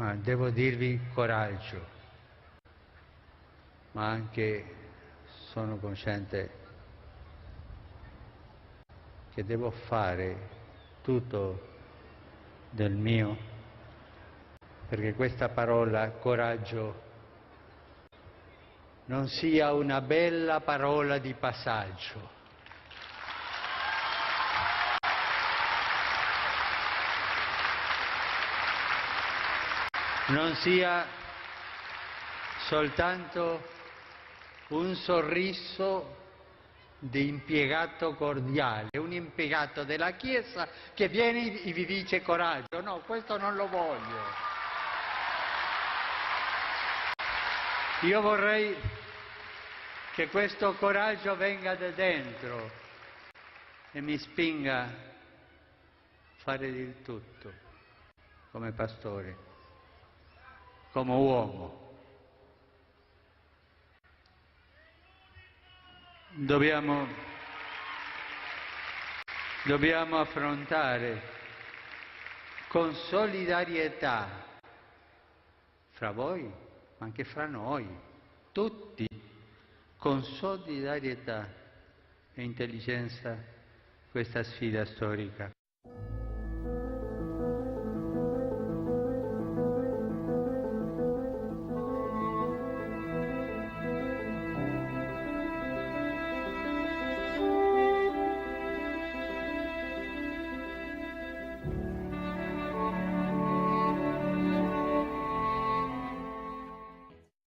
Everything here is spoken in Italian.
ma devo dirvi coraggio, ma anche sono cosciente che devo fare tutto del mio perché questa parola coraggio non sia una bella parola di passaggio. Non sia soltanto un sorriso di impiegato cordiale, un impiegato della Chiesa che viene e vi dice coraggio. No, questo non lo voglio. Io vorrei che questo coraggio venga da dentro e mi spinga a fare di tutto come pastore, come uomo. Dobbiamo affrontare con solidarietà fra voi, ma anche fra noi, tutti, con solidarietà e intelligenza questa sfida storica.